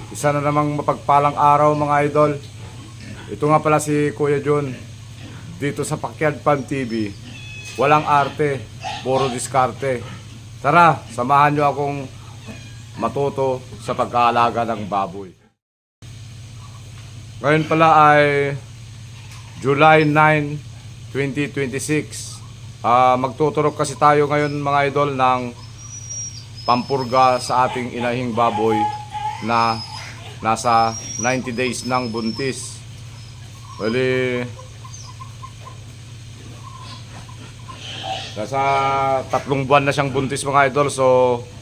Isa na namang mapagpalang araw mga idol. Ito nga pala si Kuya John dito sa Pacquiao Fan TV. Walang arte, puro diskarte. Tara, samahan nyo akong matuto sa pag-aalaga ng baboy. Ngayon pala ay July 9, 2026. Magtuturok kasi tayo ngayon mga idol ng pampurga sa ating inahing baboy na nasa 90 days ng buntis. Bali, nasa 3 buwan na siyang buntis mga idol. So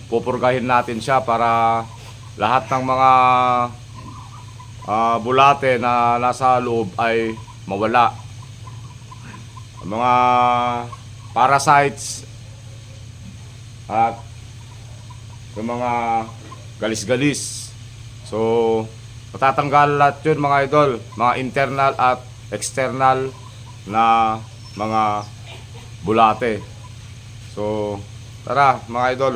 pupurgahin natin siya para lahat ng mga bulate na nasa loob ay mawala. Mga parasites at yung mga galis-galis. So matatanggal lahat yun mga idol, mga internal at external na mga bulate. So tara mga idol,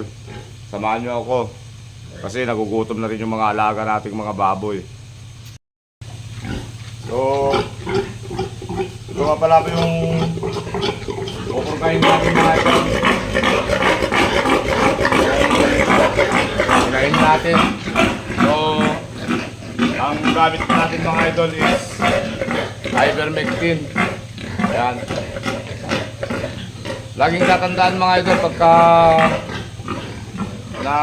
samahan nyo ako kasi nagugutom na rin yung mga alaga nating mga baboy. So ito nga pala po yung pupurgahin natin mga idol. Pupurgahin natin. So ang gamit natin mga idol is ivermectin. Ayan. Laging tatandaan mga idol pagka na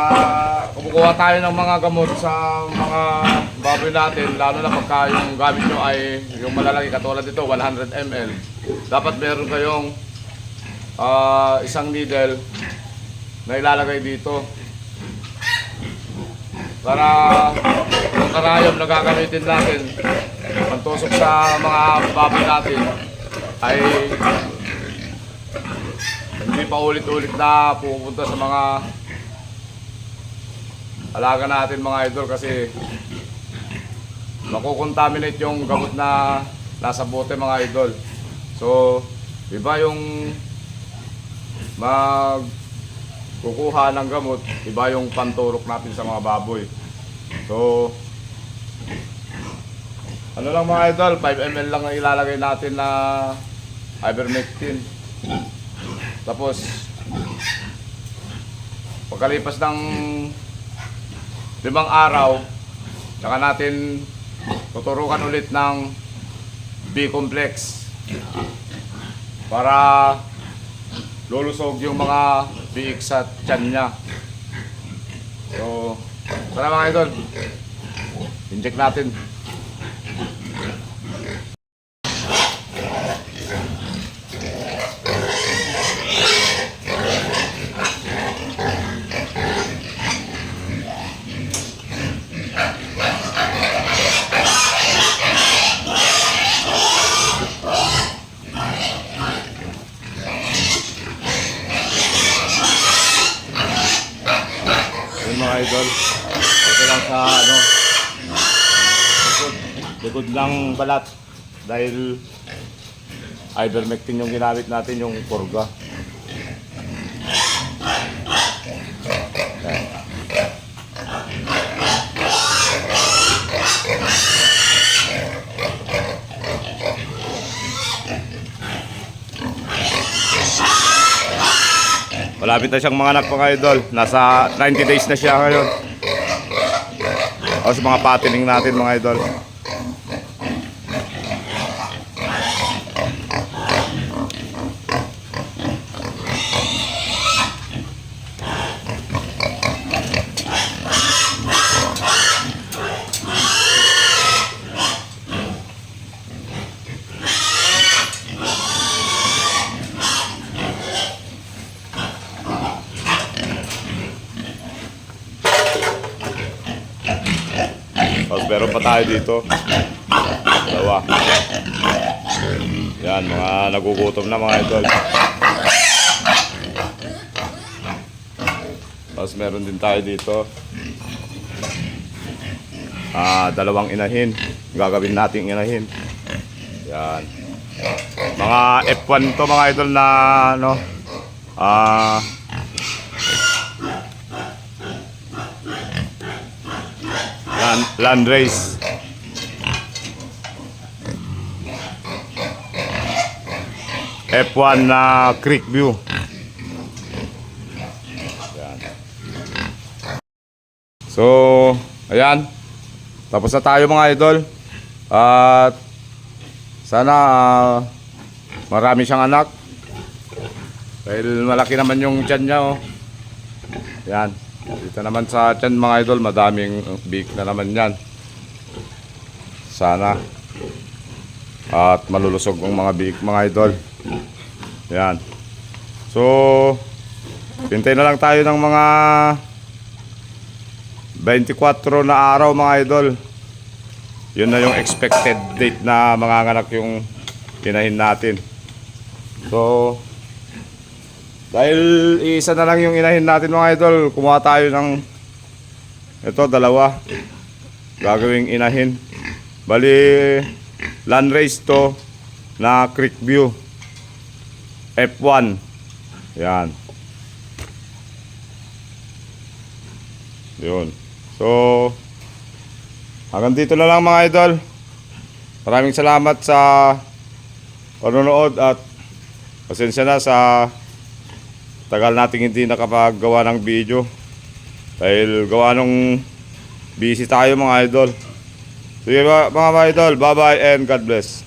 kumukuha tayo ng mga gamot sa mga baboy natin, lalo na pagka yung gamit nyo ay yung malalaki katulad dito 100 ml, dapat meron kayong isang needle na ilalagay dito para yung karayom na gagamitin natin pantusok sa mga baboy natin ay hindi pa ulit-ulit na pupunta sa mga alaga natin mga idol, kasi makukontaminate yung gamot na nasa bote mga idol. So iba yung magkukuha ng gamot, iba yung panturok natin sa mga baboy. So ano lang mga idol, 5 ml lang ang ilalagay natin na ivermectin. Tapos pagkalipas ng 5 araw, saka natin tuturukan ulit ng B-complex para lulusog yung mga biik sa tiyan niya. So tara mga idol, inject natin. Mga idol, ito lang sa likod ng balat dahil ivermectin yung ginamit natin, yung purga. Malapit na siyang mga anak mga idol. Nasa 90 days na siya ngayon. O sa mga patining natin mga idol. Tapos meron pa tayo dito. Dalawa. Yan, mga nagugutom na mga idol. Tapos meron din tayo dito. 2 inahin. Gagawin nating inahin. Yan. Mga F1 to mga idol na land race. F1 na Creek View. Ayan. So, ayan. Tapos na tayo mga idol. At sana marami siyang anak. Dahil malaki naman yung tiyan niya, oh. Yan. Dito naman sa tiyan mga idol, madaming big na naman yan. Sana. At malulusog ang mga big mga idol. Yan. So, hintay na lang tayo ng mga 24 na araw mga idol. Yun na yung expected date na manganganak yung inahin natin. So, dahil isa na lang yung inahin natin mga idol, kumuha tayo ng ito, dalawa gagawing inahin. Bali, land race to na Creek View F1. Yan. Yun. So, hanggang dito na lang mga idol. Maraming salamat sa panonood at pasensya na sa tagal nating hindi nakapaggawa ng video dahil gawa nung busy tayo mga idol. Sige mga idol, bye bye and God bless.